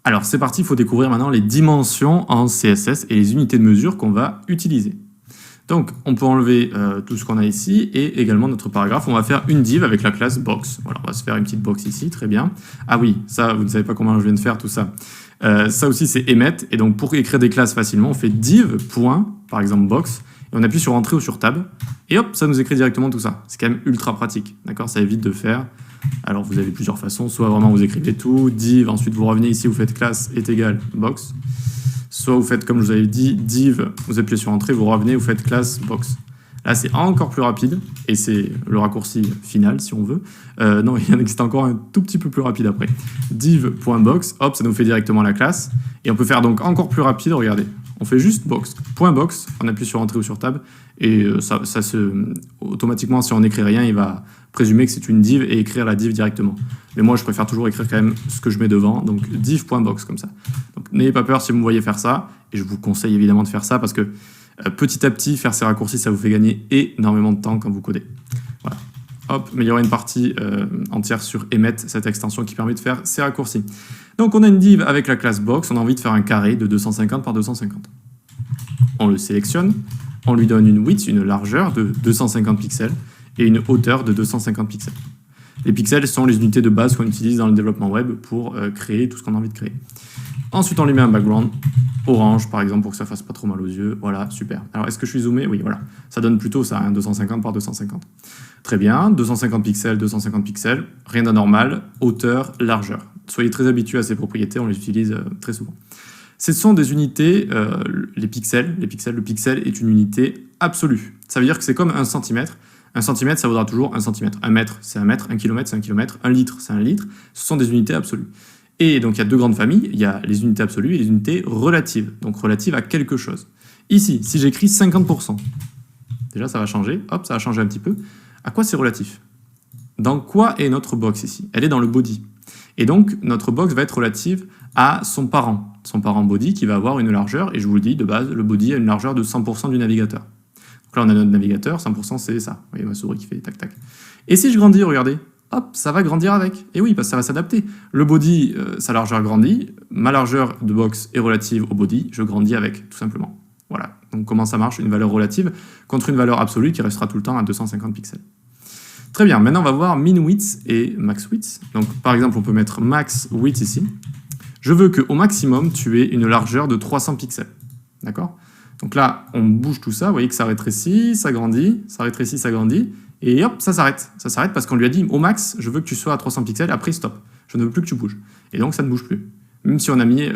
Alors c'est parti, il faut découvrir maintenant les dimensions en CSS et les unités de mesure qu'on va utiliser. Donc on peut enlever tout ce qu'on a ici et également notre paragraphe. On va faire une div avec la classe box. Voilà, on va se faire une petite box ici, très bien. Ah oui, ça vous ne savez pas comment je viens de faire tout ça. Ça aussi c'est emmet, et donc pour écrire des classes facilement, on fait div, point, par exemple box, et on appuie sur entrée ou sur tab, et hop, ça nous écrit directement tout ça. C'est quand même ultra pratique, d'accord? Ça évite de faire. Alors vous avez plusieurs façons, soit vraiment vous écrivez tout, div, ensuite vous revenez ici, vous faites classe est égal box, soit vous faites comme je vous avais dit, div, vous appuyez sur entrée, vous revenez, vous faites classe box. Là c'est encore plus rapide, et c'est le raccourci final si on veut. Non, il y en existe encore un tout petit peu plus rapide après. Div.box, hop, ça nous fait directement la classe, et on peut faire donc encore plus rapide, regardez. On fait juste box, .box, on appuie sur entrée ou sur tab, et automatiquement, si on n'écrit rien, il va présumer que c'est une div et écrire la div directement. Mais moi, je préfère toujours écrire quand même ce que je mets devant, donc div.box comme ça. Donc n'ayez pas peur si vous me voyez faire ça, et je vous conseille évidemment de faire ça parce que petit à petit, faire ces raccourcis, ça vous fait gagner énormément de temps quand vous codez. Voilà. Hop, mais il y aura une partie entière sur emmet, cette extension qui permet de faire ces raccourcis. Donc on a une div avec la classe box, on a envie de faire un carré de 250 par 250. On le sélectionne, on lui donne une width, une largeur de 250 pixels et une hauteur de 250 pixels. Les pixels sont les unités de base qu'on utilise dans le développement web pour créer tout ce qu'on a envie de créer. Ensuite, on lui met un background orange, par exemple, pour que ça fasse pas trop mal aux yeux. Voilà, super. Alors, est-ce que je suis zoomé? Oui, voilà. Ça donne plutôt ça, hein, 250 par 250. Très bien, 250 pixels, rien d'anormal, hauteur, largeur. Soyez très habitués à ces propriétés, on les utilise très souvent. Ce sont des unités, le pixel est une unité absolue. Ça veut dire que c'est comme un centimètre. Un centimètre, ça vaudra toujours un centimètre. Un mètre, c'est un mètre. Un kilomètre, c'est un kilomètre. Un litre, c'est un litre. Ce sont des unités absolues. Et donc, il y a deux grandes familles. Il y a les unités absolues et les unités relatives. Donc, relatives à quelque chose. Ici, si j'écris 50%, déjà, ça va changer. Hop, ça va changer un petit peu. À quoi c'est relatif? Dans quoi est notre box ici? Elle est dans le body. Et donc, notre box va être relative à son parent body qui va avoir une largeur, et je vous le dis, de base, le body a une largeur de 100% du navigateur. Donc là, on a notre navigateur, 100% c'est ça. Vous voyez ma souris qui fait tac tac. Et si je grandis, regardez, hop, ça va grandir avec. Et oui, parce que ça va s'adapter. Le body, sa largeur grandit, ma largeur de box est relative au body, je grandis avec, tout simplement. Voilà. Donc comment ça marche? Une valeur relative contre une valeur absolue qui restera tout le temps à 250 pixels. Très bien, maintenant on va voir min width et max width. Donc par exemple, on peut mettre max width ici. Je veux qu'au maximum, tu aies une largeur de 300 pixels. D'accord? Donc là, on bouge tout ça, vous voyez que ça rétrécit, ça grandit, ça rétrécit, ça grandit, et hop, ça s'arrête. Ça s'arrête parce qu'on lui a dit, au max, je veux que tu sois à 300 pixels, après stop. Je ne veux plus que tu bouges. Et donc ça ne bouge plus. Même si on a mis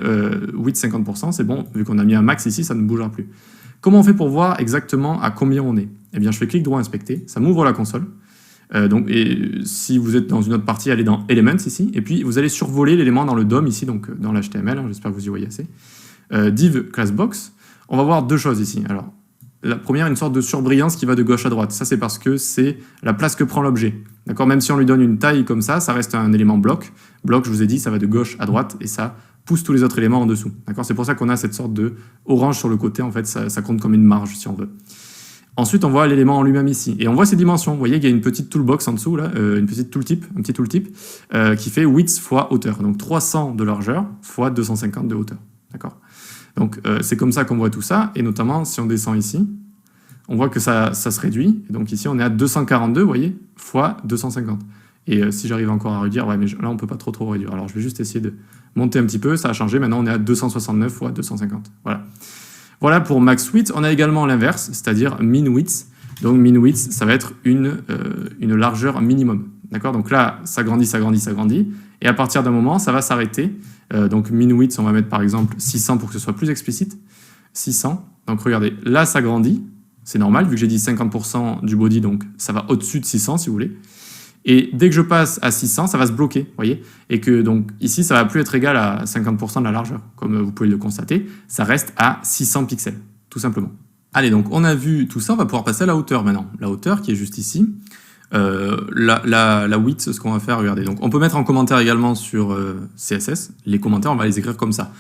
width 50%, c'est bon, vu qu'on a mis un max ici, ça ne bougera plus. Comment on fait pour voir exactement à combien on est? Eh bien, je fais clic droit inspecter, ça m'ouvre la console. Et si vous êtes dans une autre partie, allez dans Elements ici, et puis vous allez survoler l'élément dans le DOM ici, donc dans l'HTML, hein, j'espère que vous y voyez assez. Div class box, on va voir deux choses ici. Alors, la première, une sorte de surbrillance qui va de gauche à droite. Ça, c'est parce que c'est la place que prend l'objet. D'accord? Même si on lui donne une taille comme ça reste un élément bloc. Bloc, je vous ai dit, ça va de gauche à droite, et ça pousse tous les autres éléments en dessous. D'accord? C'est pour ça qu'on a cette sorte de orange sur le côté, en fait, ça compte comme une marge, si on veut. Ensuite, on voit l'élément en lui-même ici. Et on voit ses dimensions. Vous voyez qu'il y a une petite toolbox en dessous, là, une petite tooltip, un petit tooltip, qui fait width fois hauteur. Donc 300 de largeur fois 250 de hauteur. D'accord? Donc c'est comme ça qu'on voit tout ça. Et notamment, si on descend ici, on voit que ça se réduit. Et donc ici, on est à 242, vous voyez, fois 250. Et si j'arrive encore à réduire, ouais, mais là, on ne peut pas trop réduire. Alors, je vais juste essayer de monter un petit peu. Ça a changé. Maintenant, on est à 269 fois 250. Voilà. Voilà pour max width. On a également l'inverse, c'est-à-dire min width. Donc min width, ça va être une largeur minimum. D'accord? Donc là, ça grandit, ça grandit, ça grandit. Et à partir d'un moment, ça va s'arrêter. Donc min width, on va mettre par exemple 600 pour que ce soit plus explicite. 600. Donc regardez, là, ça grandit. C'est normal, vu que j'ai dit 50% du body, donc ça va au-dessus de 600 si vous voulez. Et dès que je passe à 600, ça va se bloquer, vous voyez? Et que donc ici, ça va plus être égal à 50% de la largeur, comme vous pouvez le constater. Ça reste à 600 pixels, tout simplement. Allez, donc on a vu tout ça, on va pouvoir passer à la hauteur maintenant. La hauteur qui est juste ici. La width, ce qu'on va faire, regardez. Donc on peut mettre en commentaire également sur CSS. Les commentaires, on va les écrire comme ça.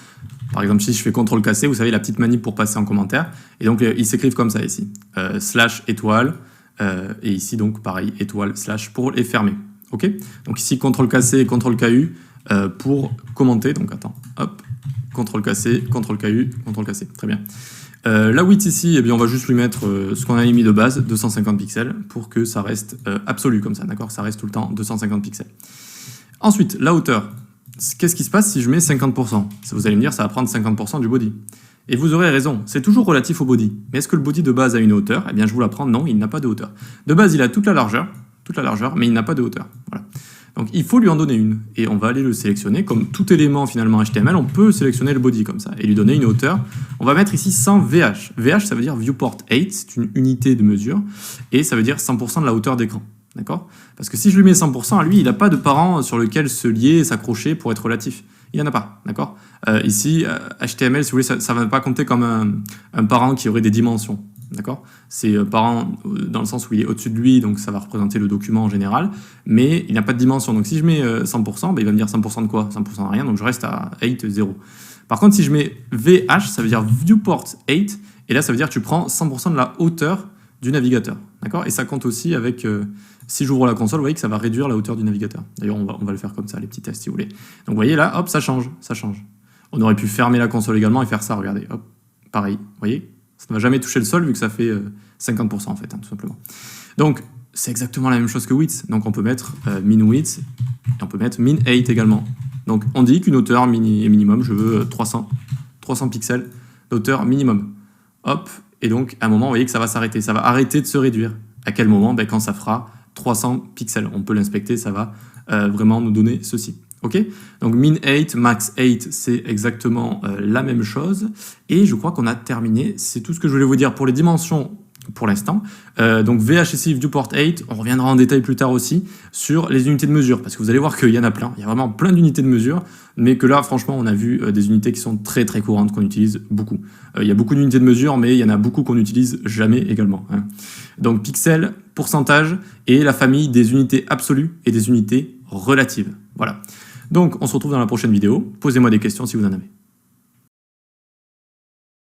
Par exemple, si je fais CTRL-C, vous savez, la petite manip pour passer en commentaire. Et donc, ils s'écrivent comme ça ici. / étoile. Et ici, donc, pareil, étoile / pour les fermer. OK? Donc ici, CTRL-KC, CTRL-KU, pour commenter. Donc attends, hop, CTRL-C, CTRL-KU, CTRL-KC, très bien. La width ici, eh bien, on va juste lui mettre ce qu'on a mis de base, 250 pixels, pour que ça reste absolu comme ça, d'accord? Ça reste tout le temps 250 pixels. Ensuite, la hauteur. Qu'est-ce qui se passe si je mets 50%? Vous allez me dire, ça va prendre 50% du body. Et vous aurez raison, c'est toujours relatif au body. Mais est-ce que le body de base a une hauteur? Eh bien, je vous l'apprends, non, il n'a pas de hauteur. De base, il a toute la largeur, mais il n'a pas de hauteur. Voilà. Donc, il faut lui en donner une. Et on va aller le sélectionner. Comme tout élément, finalement, HTML, on peut sélectionner le body comme ça et lui donner une hauteur. On va mettre ici 100 VH. VH, ça veut dire Viewport 8, c'est une unité de mesure. Et ça veut dire 100% de la hauteur d'écran. D'accord? Parce que si je lui mets 100%, lui, il n'a pas de parent sur lequel se lier et s'accrocher pour être relatif. Il n'y en a pas, d'accord? Ici, HTML, si vous voulez, ça ne va pas compter comme un parent qui aurait des dimensions, d'accord? C'est parent dans le sens où il est au-dessus de lui, donc ça va représenter le document en général, mais il n'a pas de dimension. Donc si je mets 100%, il va me dire 100% de quoi? 100% de rien, donc je reste à 8, 0. Par contre, si je mets VH, ça veut dire Viewport 8, et là, ça veut dire que tu prends 100% de la hauteur du navigateur, d'accord? Et ça compte aussi avec... si j'ouvre la console, vous voyez que ça va réduire la hauteur du navigateur. D'ailleurs, on va le faire comme ça, les petits tests, si vous voulez. Donc, vous voyez là, hop, ça change, ça change. On aurait pu fermer la console également et faire ça, regardez, hop, pareil, vous voyez? Ça ne va jamais toucher le sol vu que ça fait 50% en fait, hein, tout simplement. Donc, c'est exactement la même chose que width. Donc, on peut mettre min width et on peut mettre min height également. Donc, on dit qu'une hauteur minimum, je veux 300 pixels d'hauteur minimum. Hop, et donc, à un moment, vous voyez que ça va s'arrêter. Ça va arrêter de se réduire. À quel moment? Ben, quand ça fera 300 pixels. On peut l'inspecter, ça va vraiment nous donner ceci. Ok? Donc min 8, max 8, c'est exactement la même chose. Et je crois qu'on a terminé. C'est tout ce que je voulais vous dire pour les dimensions pour l'instant. Donc VHSI Viewport 8, on reviendra en détail plus tard aussi sur les unités de mesure, parce que vous allez voir qu'il y en a plein. Il y a vraiment plein d'unités de mesure, mais que là, franchement, on a vu des unités qui sont très très courantes, qu'on utilise beaucoup. Il y a beaucoup d'unités de mesure, mais il y en a beaucoup qu'on n'utilise jamais également, hein. Donc pixels, pourcentage et la famille des unités absolues et des unités relatives. Voilà. Donc on se retrouve dans la prochaine vidéo. Posez-moi des questions si vous en avez.